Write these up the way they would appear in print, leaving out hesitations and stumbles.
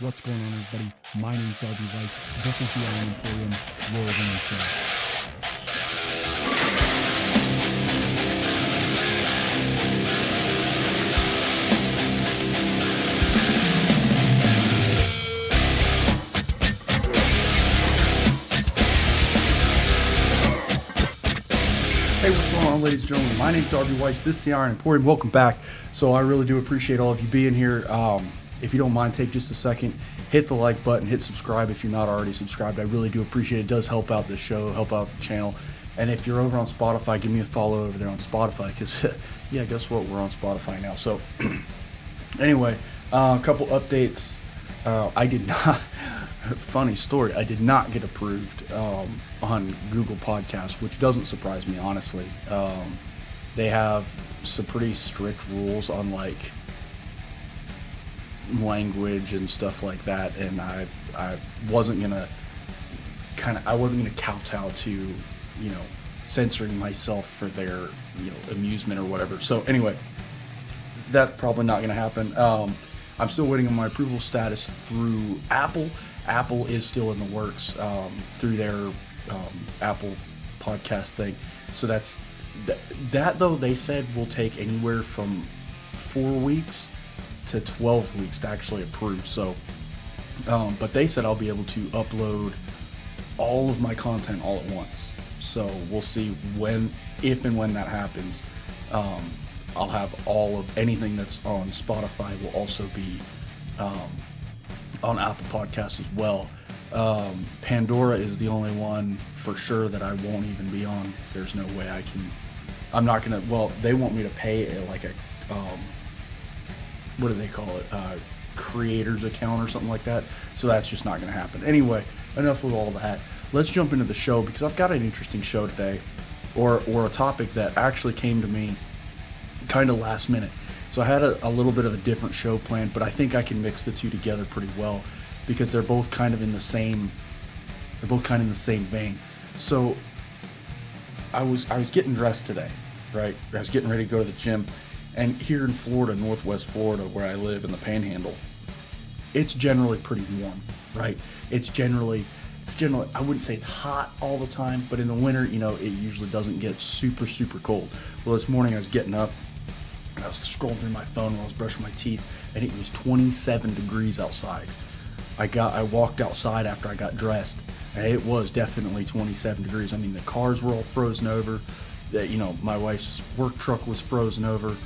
What's going on, everybody? My name's Darby Weiss. This is the Emporium Royals and Show. Hey, what's going on, ladies and gentlemen? My name's Darby Weiss. This is the Iron Emporium. Welcome back. So I really do appreciate all of you being here. If you don't mind, take just a second, hit the like button, hit subscribe if you're not already subscribed. I really do appreciate it. It does help out the show, help out the channel. And if you're over on Spotify, give me a follow over there on Spotify because, yeah, guess what? We're on Spotify now. So anyway, a couple updates. I did not, funny story, I did not get approved on Google Podcasts, which doesn't surprise me, honestly. They have some pretty strict rules on, like, language and stuff like that, and I wasn't gonna kowtow to, censoring myself for their, amusement or whatever. So anyway, that's probably not gonna happen. I'm still waiting on my approval status through Apple. Apple is still in the works through their Apple podcast thing. So that though, they said will take anywhere from 4 weeks to 12 weeks to actually approve. So, but they said I'll be able to upload all of my content all at once. So we'll see if and when that happens. I'll have all of anything that's on Spotify will also be on Apple Podcasts as well. Pandora is the only one for sure that I won't even be on. There's no way I'm not gonna, well, they want me to pay what do they call it? Creators account or something like that. So that's just not going to happen. Anyway, enough with all that. Let's jump into the show because I've got an interesting show today, or a topic that actually came to me kind of last minute. So I had a little bit of a different show planned, but I think I can mix the two together pretty well because they're both kind of in the same. They're both kind of in the same vein. So I was getting dressed today, right? I was getting ready to go to the gym. And here in Florida, Northwest Florida, where I live in the Panhandle, it's generally pretty warm, right? It's generally, I wouldn't say it's hot all the time, but in the winter, it usually doesn't get super, super cold. Well, this morning I was getting up, and I was scrolling through my phone while I was brushing my teeth, and it was 27 degrees outside. I walked outside after I got dressed, and it was definitely 27 degrees. I mean, the cars were all frozen over. My wife's work truck was frozen over.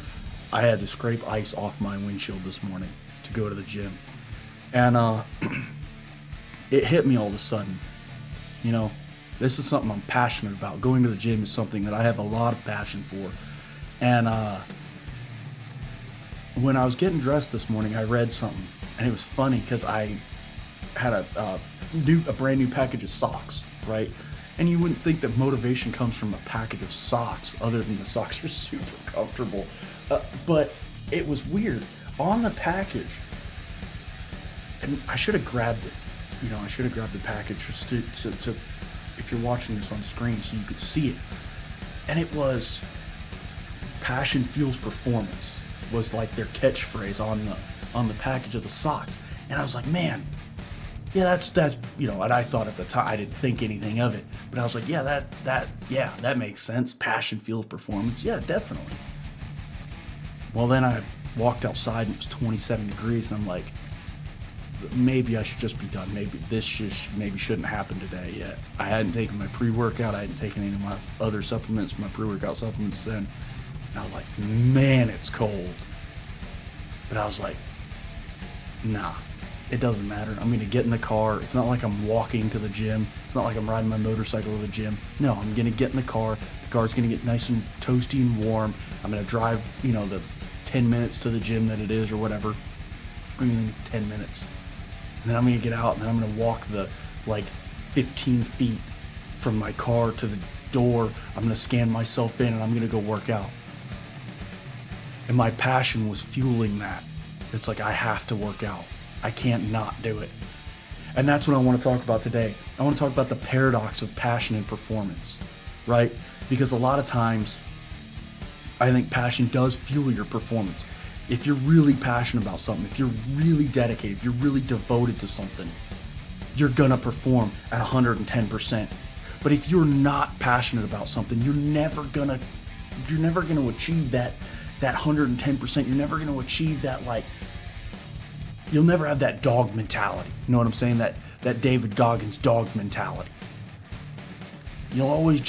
I had to scrape ice off my windshield this morning to go to the gym. And it hit me all of a sudden. This is something I'm passionate about. Going to the gym is something that I have a lot of passion for. And when I was getting dressed this morning, I read something. And it was funny because I had a brand new package of socks, right? And you wouldn't think that motivation comes from a package of socks, other than the socks are super comfortable. But it was weird. On the package, and I should have grabbed it. I should have grabbed the package just to if you're watching this on screen so you could see it. And it was "Passion Fuels Performance" was like their catchphrase on the package of the socks. And I was like, man. Yeah, that's and I thought at the time, I didn't think anything of it, but I was like, yeah, that makes sense. Passion fuels performance. Yeah, definitely. Well, then I walked outside and it was 27 degrees, and I'm like, maybe I should just be done. Maybe this shouldn't happen today yet. I hadn't taken my pre-workout. I hadn't taken any of my other supplements, my pre-workout supplements then. And I was like, man, it's cold. But I was like, nah. It doesn't matter. I'm going to get in the car. It's not like I'm walking to the gym. It's not like I'm riding my motorcycle to the gym. No, I'm going to get in the car. The car's going to get nice and toasty and warm. I'm going to drive, the 10 minutes to the gym that it is or whatever. I'm going to get 10 minutes. And then I'm going to get out and then I'm going to walk the 15 feet from my car to the door. I'm going to scan myself in and I'm going to go work out. And my passion was fueling that. It's like I have to work out. I can't not do it. And that's what I want to talk about today. I want to talk about the paradox of passion and performance, right? Because a lot of times, I think passion does fuel your performance. If you're really passionate about something, if you're really dedicated, if you're really devoted to something, you're gonna perform at 110%. But if you're not passionate about something, you're never gonna achieve that 110%. You're never gonna achieve that, like, you'll never have that dog mentality. You know what I'm saying? That David Goggins dog mentality. You'll always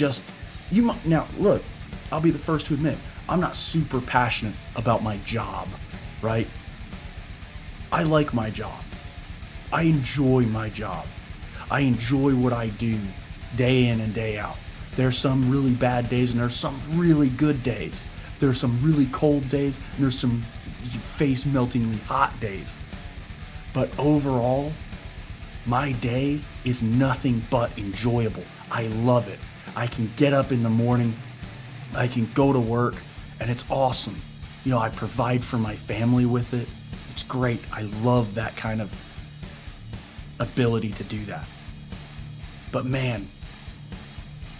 now look, I'll be the first to admit, I'm not super passionate about my job, right? I like my job. I enjoy my job. I enjoy what I do day in and day out. There's some really bad days and there's some really good days. There's some really cold days and there's some face-meltingly hot days. But overall, my day is nothing but enjoyable. I love it. I can get up in the morning, I can go to work, and it's awesome. You know, I provide for my family with it. It's great. I love that kind of ability to do that. But man,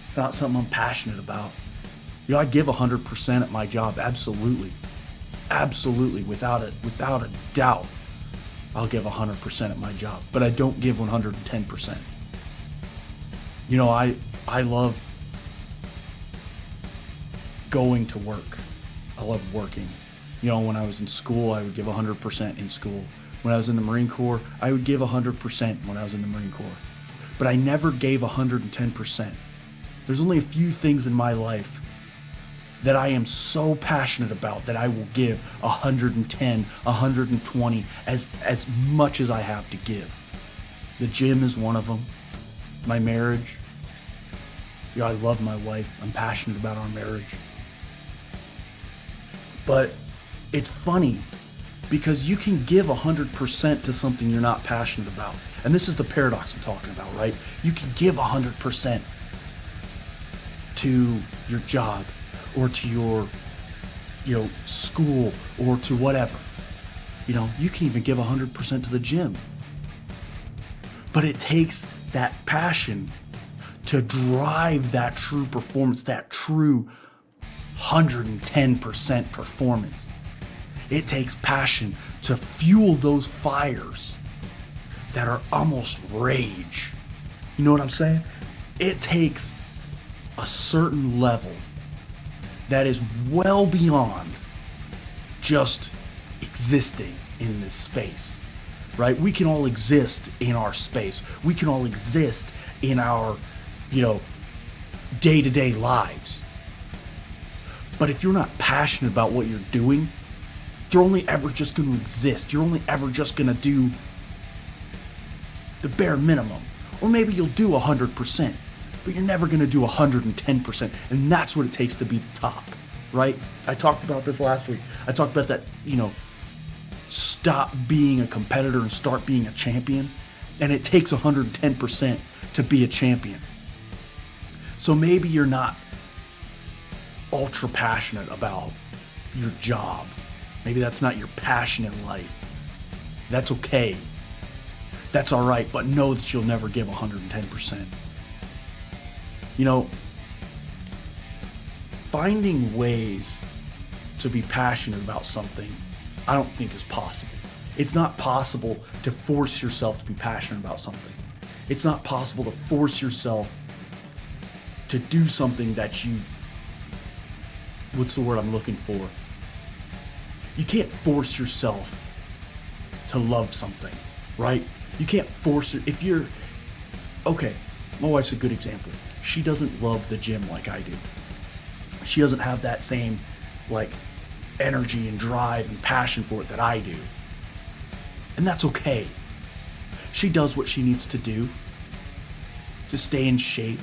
it's not something I'm passionate about. You know, I give 100% at my job, absolutely. Absolutely, without a doubt. I'll give 100% at my job, but I don't give 110%. You know, I love going to work. I love working. You know, when I was in school, I would give 100% in school. When I was in the Marine Corps, I would give 100% when I was in the Marine Corps. But I never gave 110%. There's only a few things in my life that I am so passionate about that I will give 110, 120, as much as I have to give. The gym is one of them. My marriage. You know, I love my wife. I'm passionate about our marriage. But it's funny because you can give 100% to something you're not passionate about. And this is the paradox I'm talking about, right? You can give 100% to your job or to your, school or to whatever. You know, you can even give 100% to the gym. But it takes that passion to drive that true performance, that true 110% performance. It takes passion to fuel those fires that are almost rage. You know what I'm saying? It takes a certain level that is well beyond just existing in this space, right? We can all exist in our space. We can all exist in our, day-to-day lives. But if you're not passionate about what you're doing, you're only ever just going to exist. You're only ever just going to do the bare minimum. Or maybe you'll do 100%, but you're never going to do 110%. And that's what it takes to be the top, right? I talked about this last week. I talked about that, stop being a competitor and start being a champion. And it takes 110% to be a champion. So maybe you're not ultra passionate about your job. Maybe that's not your passion in life. That's okay. That's all right, but know that you'll never give 110%. Finding ways to be passionate about something, I don't think is possible. It's not possible to force yourself to be passionate about something. It's not possible to force yourself to do something that you, what's the word I'm looking for? You can't force yourself to love something, right? You can't force it. If you're, okay, my wife's a good example. She doesn't love the gym like I do. She doesn't have that same, energy and drive and passion for it that I do. And that's okay. She does what she needs to do to stay in shape.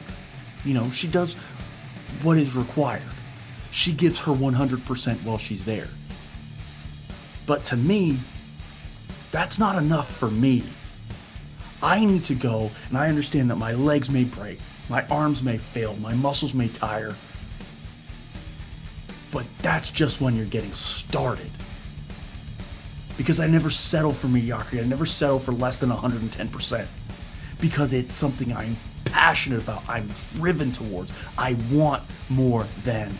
She does what is required. She gives her 100% while she's there. But to me, that's not enough for me. I need to go, and I understand that my legs may break, my arms may fail, my muscles may tire. But that's just when you're getting started. Because I never settle for mediocrity. I never settle for less than 110%. Because it's something I'm passionate about. I'm driven towards. I want more than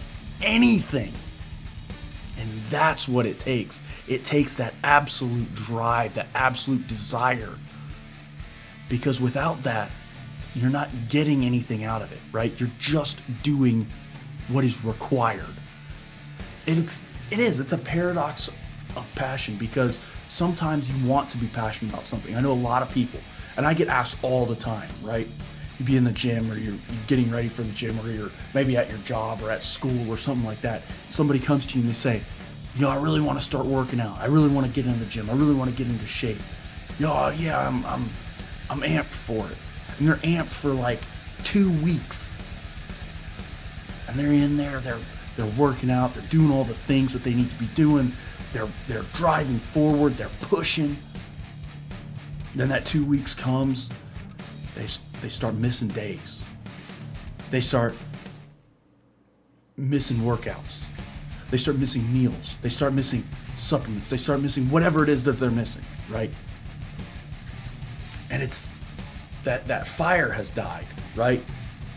anything. And that's what it takes. It takes that absolute drive, that absolute desire. Because without that, you're not getting anything out of it, right? You're just doing what is required. It's a paradox of passion, because sometimes you want to be passionate about something. I know a lot of people, and I get asked all the time, right? You'd be in the gym, or you're getting ready for the gym, or you're maybe at your job or at school or something like that. Somebody comes to you and they say, I really want to start working out. I really want to get in the gym. I really want to get into shape. I'm amped for it. And they're amped for like 2 weeks. And they're in there, they're working out, they're doing all the things that they need to be doing. They're driving forward, they're pushing. Then that 2 weeks comes, they start missing days. They start missing workouts. They start missing meals. They start missing supplements. They start missing whatever it is that they're missing, right? And it's that fire has died, right?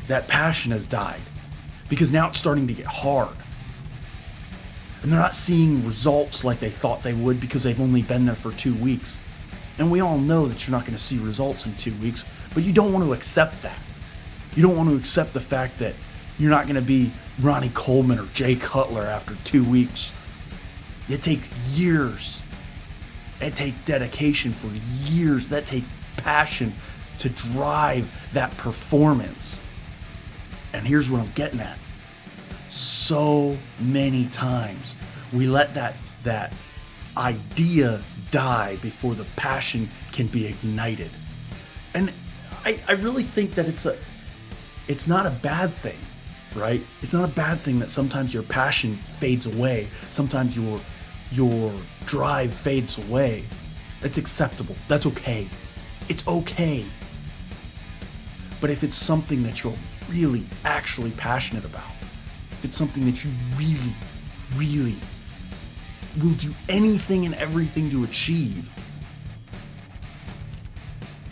That passion has died, because now it's starting to get hard. And they're not seeing results like they thought they would, because they've only been there for 2 weeks. And we all know that you're not going to see results in 2 weeks, but you don't want to accept that. You don't want to accept the fact that you're not going to be Ronnie Coleman or Jay Cutler after 2 weeks. It takes years. It takes dedication for years. That takes passion to drive that performance. And here's what I'm getting at. So many times we let that idea die before the passion can be ignited. And I really think that it's not a bad thing, right? It's not a bad thing that sometimes your passion fades away. Sometimes your drive fades away. That's acceptable. That's okay. It's okay. But if it's something that you're really, actually passionate about, if it's something that you really, really will do anything and everything to achieve,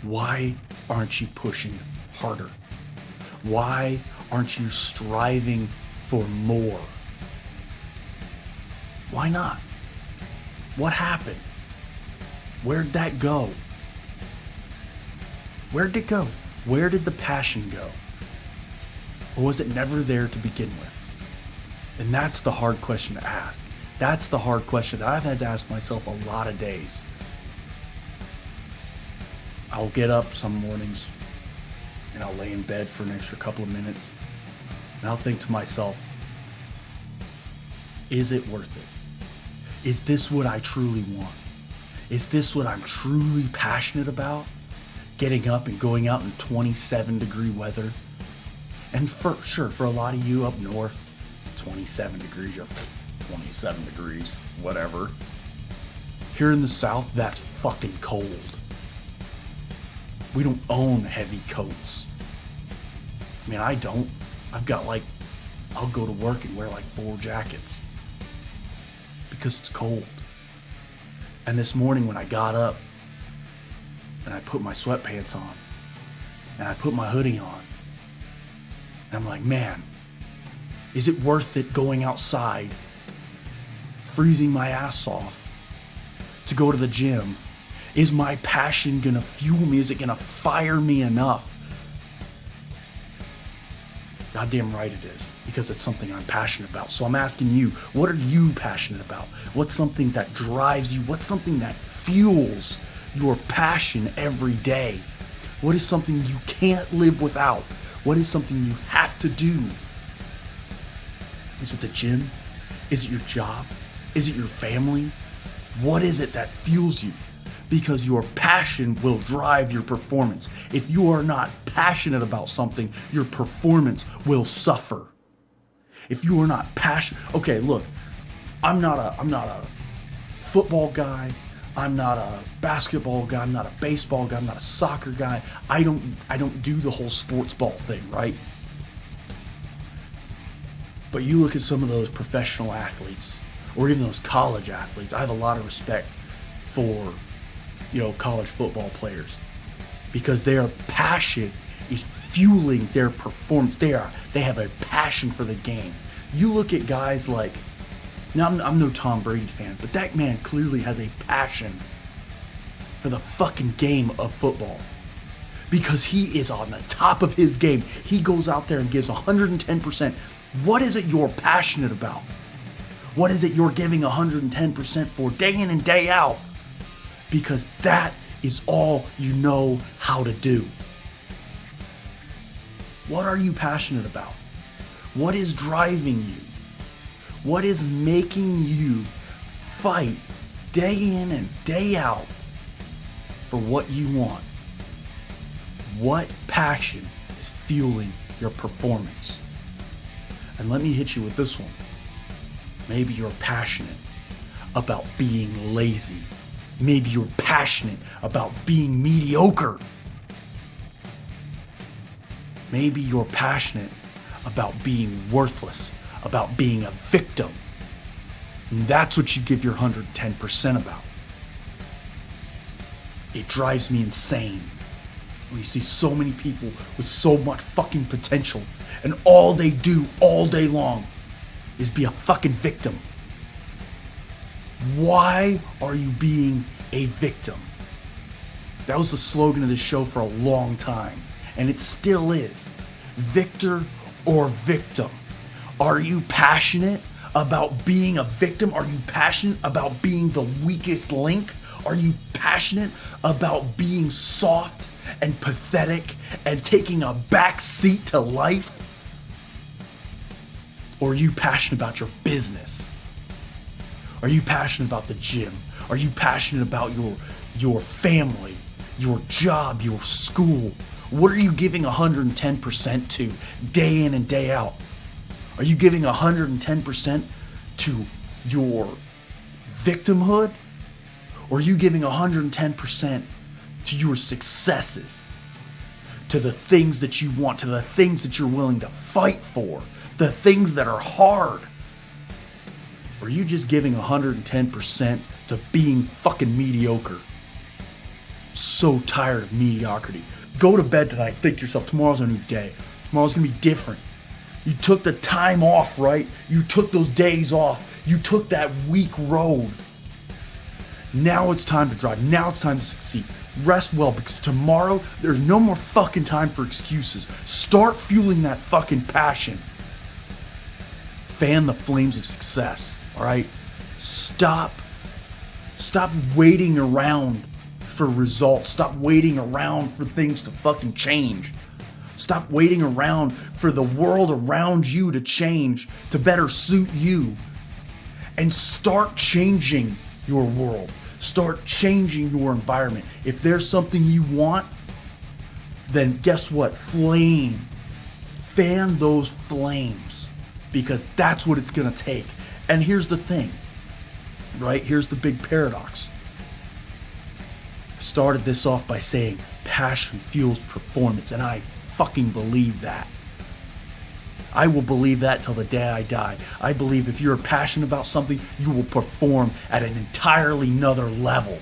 why aren't you pushing harder? Why aren't you striving for more? Why not? What happened? Where'd that go? Where'd it go? Where did the passion go? Or was it never there to begin with? And that's the hard question to ask. That's the hard question that I've had to ask myself a lot of days. I'll get up some mornings and I'll lay in bed for an extra couple of minutes and I'll think to myself, is it worth it? Is this what I truly want? Is this what I'm truly passionate about? Getting up and going out in 27-degree weather. And for a lot of you up north, 27 degrees, 27 degrees, whatever. Here in the South, that's fucking cold. We don't own heavy coats. I mean, I don't. I'll go to work and wear like 4 jackets. Because it's cold. And this morning when I got up, and I put my sweatpants on, and I put my hoodie on, and I'm like, man, is it worth it going outside, freezing my ass off, to go to the gym? Is my passion gonna fuel me? Is it gonna fire me enough? Goddamn right it is, because it's something I'm passionate about. So I'm asking you, what are you passionate about? What's something that drives you? What's something that fuels your passion every day? What is something you can't live without? What is something you have to do? Is it the gym? Is it your job? Is it your family? What is it that fuels you? Because your passion will drive your performance. If you are not passionate about something, your performance will suffer. If you are not passionate, okay, look, I'm not a football guy. I'm not a basketball guy. I'm not a baseball guy. I'm not a soccer guy. I don't do the whole sports ball thing, right? But you look at some of those professional athletes, or even those college athletes. I have a lot of respect for, college football players, because their passion is fueling their performance. They have a passion for the game. You look at guys like Now, I'm no Tom Brady fan, but that man clearly has a passion for the fucking game of football. Because he is on the top of his game. He goes out there and gives 110%. What is it you're passionate about? What is it you're giving 110% for day in and day out? Because that is all you know how to do. What are you passionate about? What is driving you? What is making you fight day in and day out for what you want? What passion is fueling your performance? And let me hit you with this one. Maybe you're passionate about being lazy. Maybe you're passionate about being mediocre. Maybe you're passionate about being worthless, about being a victim. And that's what you give your 110% about. It drives me insane when you see so many people with so much fucking potential and all they do all day long is be a fucking victim. Why are you being a victim? That was the slogan of this show for a long time, and it still is. Victor or victim? Are you passionate about being a victim? Are you passionate about being the weakest link? Are you passionate about being soft and pathetic and taking a back seat to life? Or are you passionate about your business? Are you passionate about the gym? Are you passionate about your family, your job, your school? What are you giving 110% to day in and day out? Are you giving 110% to your victimhood? Or are you giving 110% to your successes? To the things that you want, to the things that you're willing to fight for, the things that are hard? Or are you just giving 110% to being fucking mediocre? So tired of mediocrity. Go to bed tonight, think to yourself, tomorrow's a new day. Tomorrow's gonna be different. You took the time off, right? You took those days off. You took that week road. Now it's time to drive. Now it's time to succeed. Rest well, because tomorrow there's no more fucking time for excuses. Start fueling that fucking passion. Fan the flames of success, all right? Stop waiting around for results. Stop waiting around for things to fucking change. Stop waiting around for the world around you to change to better suit you. And start changing your world. Start changing your environment. If there's something you want, then guess what? Fan those flames, because that's what it's gonna take. And here's the thing, right? Here's the big paradox. I started this off by saying passion fuels performance, and I fucking believe that. I will believe that till the day I die. I believe if you're passionate about something, you will perform at an entirely another level.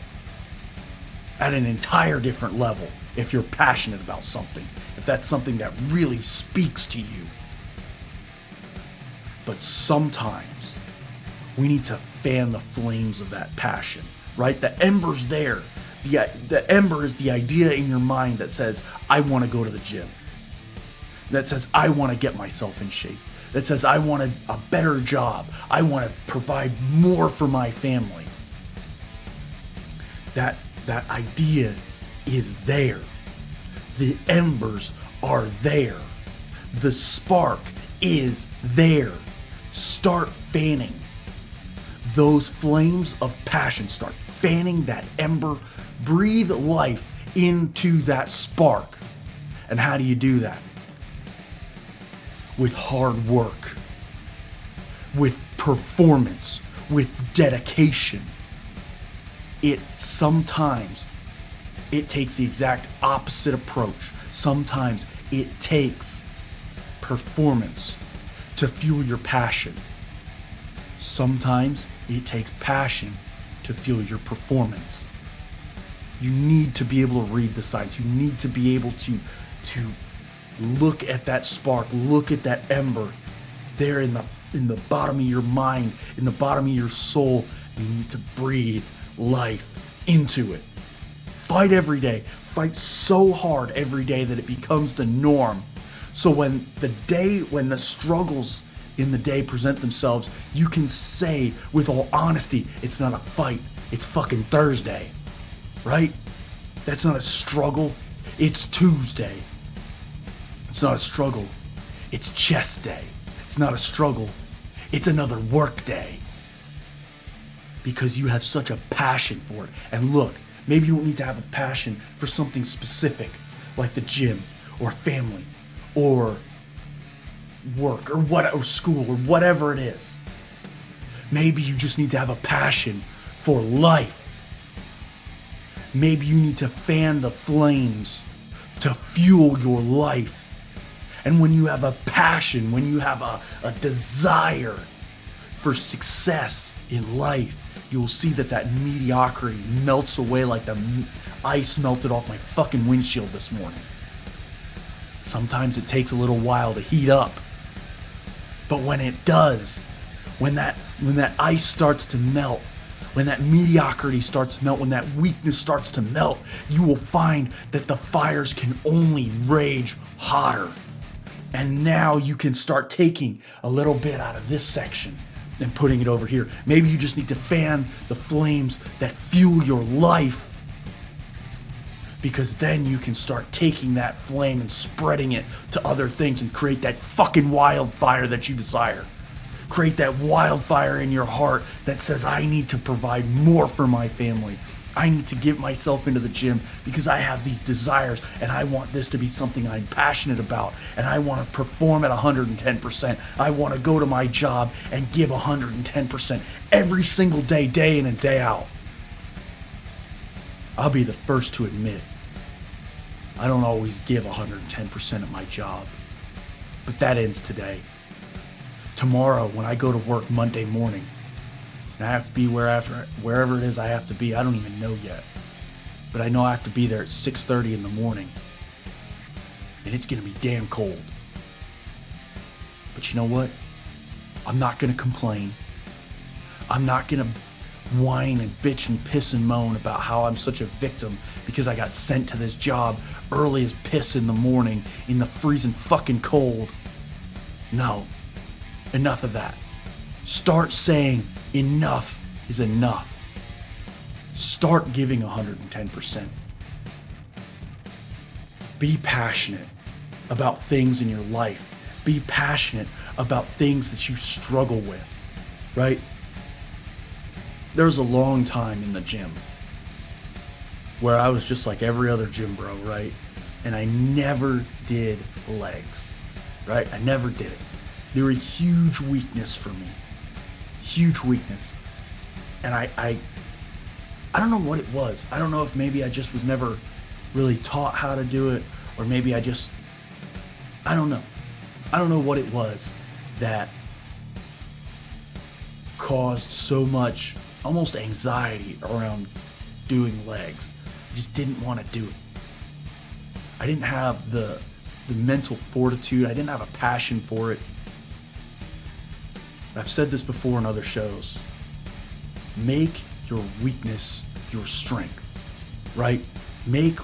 At an entire different level if you're passionate about something. If that's something that really speaks to you. But sometimes we need to fan the flames of that passion, right? The ember's there. The ember is the idea in your mind that says, I want to go to the gym. That says, I want to get myself in shape. That says, I want a better job. I want to provide more for my family. That idea is there. The embers are there. The spark is there. Start fanning those flames of passion. Start fanning that ember. Breathe life into that spark. And how do you do that? With hard work, with performance, with dedication. Sometimes it takes the exact opposite approach. Sometimes it takes performance to fuel your passion. Sometimes it takes passion to fuel your performance. You need to be able to read the signs. You need to be able to look at that spark, look at that ember, there in the bottom of your mind, in the bottom of your soul. You need to breathe life into it. Fight every day. Fight so hard every day that it becomes the norm. So when the struggles in the day present themselves, you can say with all honesty, it's not a fight, it's fucking Thursday, right? That's not a struggle, it's Tuesday. It's not a struggle, it's chest day. It's not a struggle, it's another work day. Because you have such a passion for it. And look, maybe you don't need to have a passion for something specific, like the gym, or family, or work, or school, or whatever it is. Maybe you just need to have a passion for life. Maybe you need to fan the flames to fuel your life. And when you have a passion, when you have a desire for success in life, you will see that mediocrity melts away like the ice melted off my fucking windshield this morning. Sometimes it takes a little while to heat up. But when it does, when that ice starts to melt, when that mediocrity starts to melt, when that weakness starts to melt, you will find that the fires can only rage hotter. And now you can start taking a little bit out of this section and putting it over here. Maybe you just need to fan the flames that fuel your life, because then you can start taking that flame and spreading it to other things and create that fucking wildfire that you desire. Create that wildfire in your heart that says, I need to provide more for my family. I need to get myself into the gym because I have these desires and I want this to be something I'm passionate about, and I want to perform at 110%. I want to go to my job and give 110% every single day, day in and day out. I'll be the first to admit, I don't always give 110% at my job, but that ends today. Tomorrow, when I go to work Monday morning, and I have to be wherever it is I have to be, I don't even know yet. But I know I have to be there at 6:30 in the morning. And it's going to be damn cold. But you know what? I'm not going to complain. I'm not going to whine and bitch and piss and moan about how I'm such a victim because I got sent to this job early as piss in the morning in the freezing fucking cold. No. Enough of that. Start saying enough is enough. Start giving 110%. Be passionate about things in your life. Be passionate about things that you struggle with, right? There was a long time in the gym where I was just like every other gym bro, right? And I never did legs, right? I never did it. They were a huge weakness for me. Huge weakness. And I don't know what it was. I don't know if maybe I just was never really taught how to do it, or maybe I don't know. I don't know what it was that caused so much almost anxiety around doing legs. I just didn't want to do it. I didn't have the mental fortitude. I didn't have a passion for it. I've said this before in other shows. Make your weakness your strength, right? Make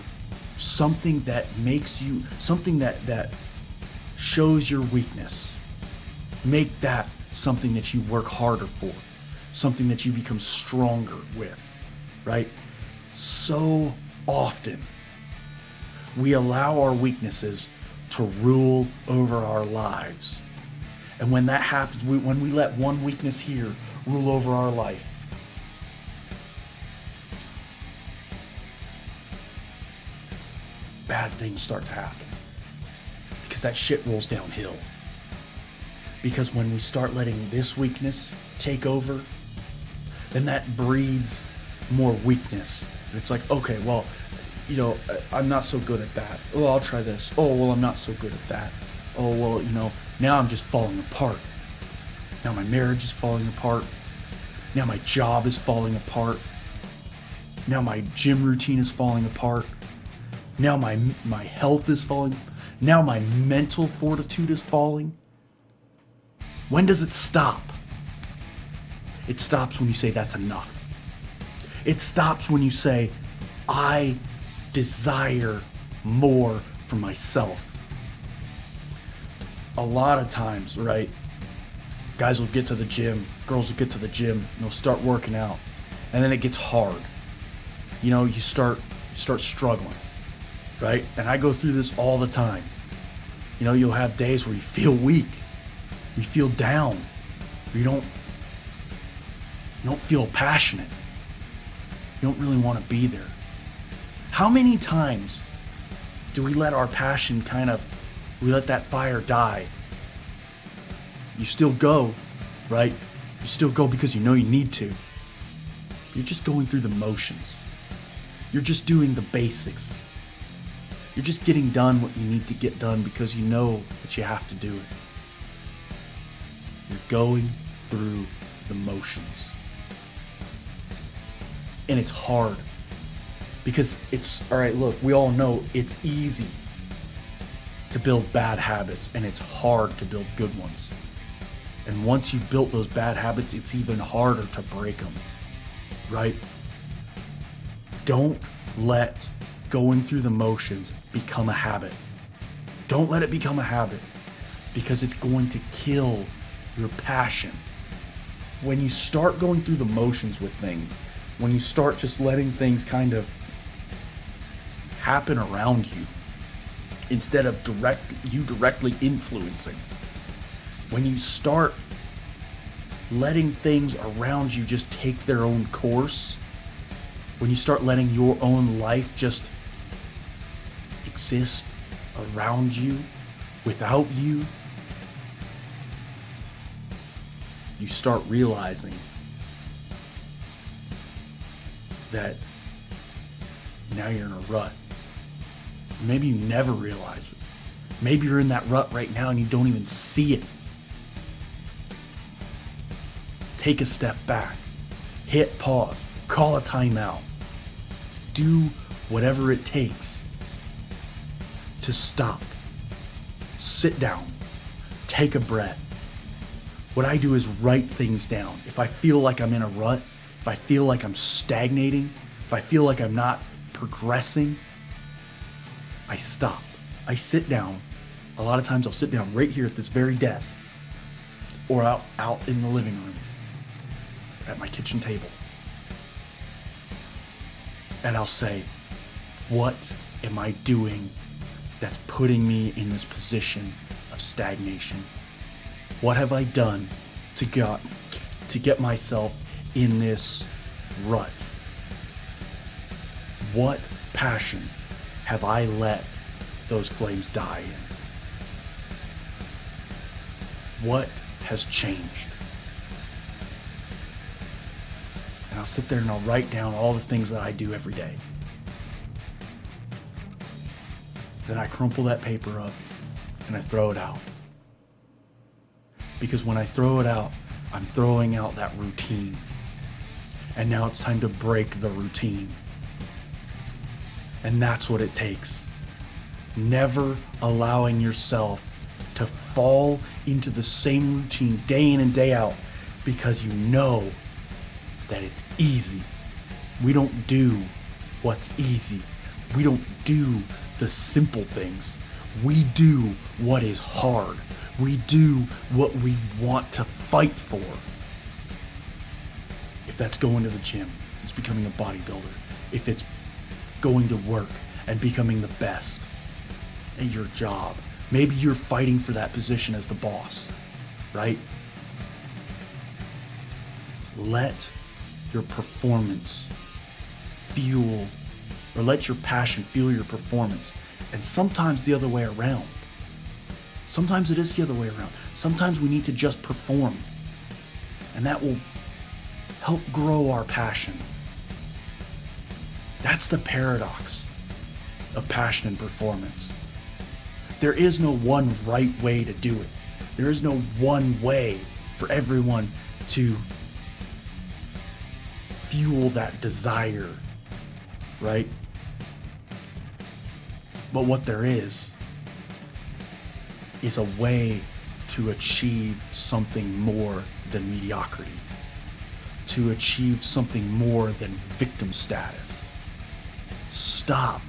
something that makes you, something that shows your weakness. Make that something that you work harder for, something that you become stronger with, right? So often, we allow our weaknesses to rule over our lives. And when that happens, when we let one weakness here rule over our life, bad things start to happen. Because that shit rolls downhill. Because when we start letting this weakness take over, then that breeds more weakness. And it's like, okay, well, I'm not so good at that. Oh, I'll try this. Oh, well, I'm not so good at that. Oh, well, now I'm just falling apart. Now my marriage is falling apart. Now my job is falling apart. Now my gym routine is falling apart. Now my health is falling. Now my mental fortitude is falling. When does it stop? It stops when you say that's enough. It stops when you say, I desire more for myself. A lot of times, right? Guys will get to the gym, girls will get to the gym, and they'll start working out. And then it gets hard. You know, you start struggling, right? And I go through this all the time. You know, you'll have days where you feel weak, you feel down, you don't feel passionate. You don't really want to be there. How many times do we let our passion we let that fire die? You still go, right? You still go because you know you need to. You're just going through the motions. You're just doing the basics. You're just getting done what you need to get done because you know that you have to do it. You're going through the motions. And it's hard. Because alright, look, we all know it's easy to build bad habits and it's hard to build good ones. And once you've built those bad habits, it's even harder to break them, right? Don't let going through the motions become a habit. Don't let it become a habit because it's going to kill your passion. When you start going through the motions with things, when you start just letting things kind of happen around you instead of directly influencing, when you start letting things around you just take their own course, when you start letting your own life just exist around you without you, you start realizing that now you're in a rut. Maybe you never realize it. Maybe you're in that rut right now and you don't even see it. Take a step back. Hit pause. Call a timeout. Do whatever it takes to stop. Sit down. Take a breath. What I do is write things down. If I feel like I'm in a rut, if I feel like I'm stagnating, if I feel like I'm not progressing, I stop. I sit down. A lot of times I'll sit down right here at this very desk or out in the living room at my kitchen table. And I'll say, what am I doing that's putting me in this position of stagnation? What have I done to get myself in this rut? What passion have I let those flames die in? What has changed? And I'll sit there and I'll write down all the things that I do every day. Then I crumple that paper up and I throw it out. Because when I throw it out, I'm throwing out that routine. And now it's time to break the routine. And that's what it takes. Never allowing yourself to fall into the same routine day in and day out because you know that it's easy. We don't do what's easy. We don't do the simple things. We do what is hard. We do what we want to fight for. If that's going to the gym, if it's becoming a bodybuilder, if it's going to work and becoming the best at your job. Maybe you're fighting for that position as the boss, right? Let your performance fuel, or let your passion fuel your performance. And sometimes the other way around. Sometimes it is the other way around. Sometimes we need to just perform. And that will help grow our passion. That's the paradox of passion and performance. There is no one right way to do it. There is no one way for everyone to fuel that desire, right? But what there is a way to to achieve something more than mediocrity, to achieve something more than victim status. Stop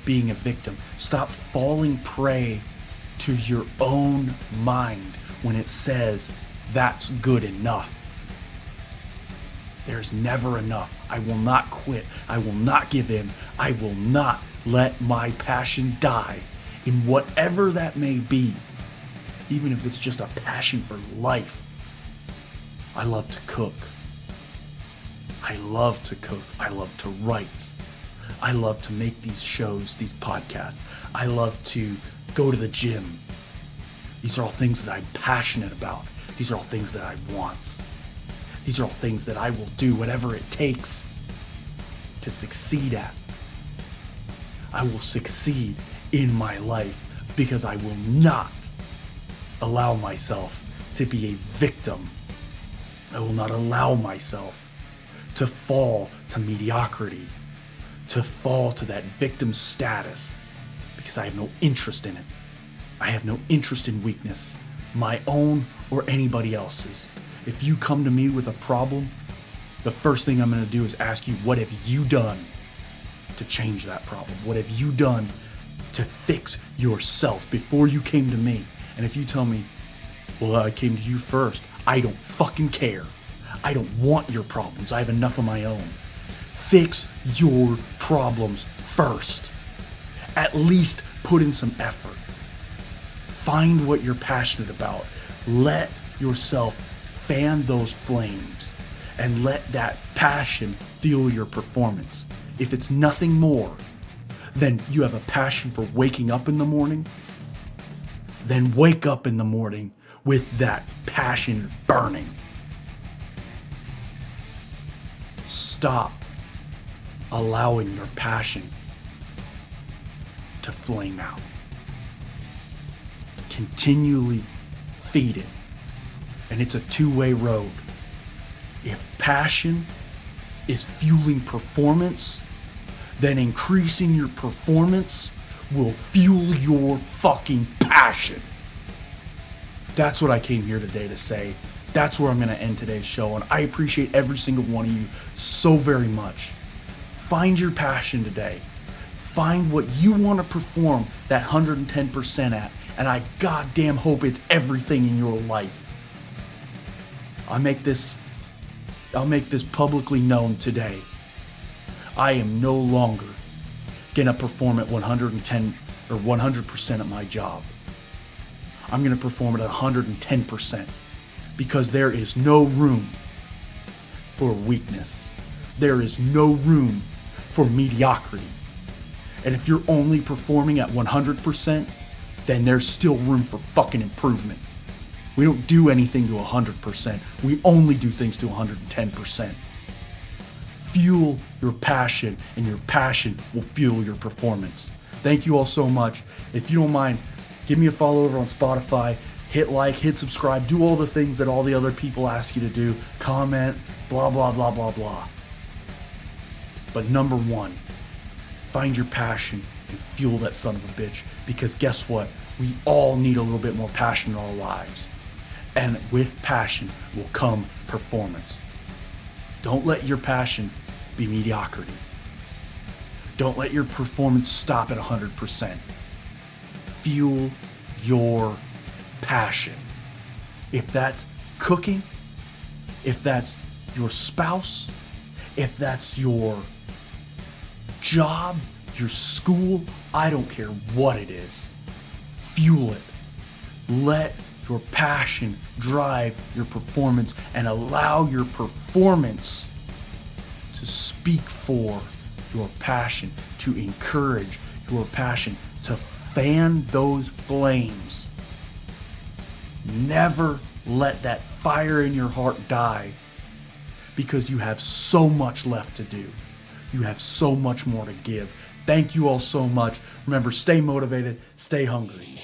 being a victim. Stop falling prey to your own mind when it says that's good enough. There's never enough. I will not quit. I will not give in. I will not let my passion die in whatever that may be, even if it's just a passion for life. I love to cook. I love to cook. I love to write. I love to make these shows, these podcasts. I love to go to the gym. These are all things that I'm passionate about. These are all things that I want. These are all things that I will do whatever it takes to succeed at. I will succeed in my life because I will not allow myself to be a victim. I will not allow myself to fall to mediocrity, to fall to that victim status, because I have no interest in it. I have no interest in weakness, my own or anybody else's. If you come to me with a problem, the first thing I'm going to do is ask you, what have you done to change that problem? What have you done to fix yourself before you came to me? And if you tell me, well, I came to you first, I don't fucking care. I don't want your problems. I have enough of my own. Fix your problems first. At least put in some effort. Find what you're passionate about. Let yourself fan those flames and let that passion fuel your performance. If it's nothing more than you have a passion for waking up in the morning, then wake up in the morning with that passion burning. Stop allowing your passion to flame out. Continually feed it. And it's a two-way road. If passion is fueling performance, then increasing your performance will fuel your fucking passion. That's what I came here today to say. That's where I'm going to end today's show. And I appreciate every single one of you so very much. Find your passion today. Find what you want to perform that 110% at. And I goddamn hope it's everything in your life. I'll make this publicly known today. I am no longer gonna perform at 110 or 100% at my job. I'm gonna perform at 110% because there is no room for weakness. There is no room for mediocrity. And if you're only performing at 100%, then there's still room for fucking improvement. We don't do anything to 100%. We only do things to 110%. Fuel your passion, and your passion will fuel your performance. Thank you all so much. If you don't mind, give me a follow over on Spotify. Hit like, hit subscribe, do all the things that all the other people ask you to do. Comment, blah, blah, blah, blah, blah. But number one, find your passion and fuel that son of a bitch. Because guess what? We all need a little bit more passion in our lives. And with passion will come performance. Don't let your passion be mediocrity. Don't let your performance stop at 100%. Fuel your passion. If that's cooking, if that's your spouse, if that's your job, your school, I don't care what it is. Fuel it. Let your passion drive your performance and allow your performance to speak for your passion, to encourage your passion, to fan those flames. Never let that fire in your heart die because you have so much left to do. You have so much more to give. Thank you all so much. Remember, stay motivated, stay hungry.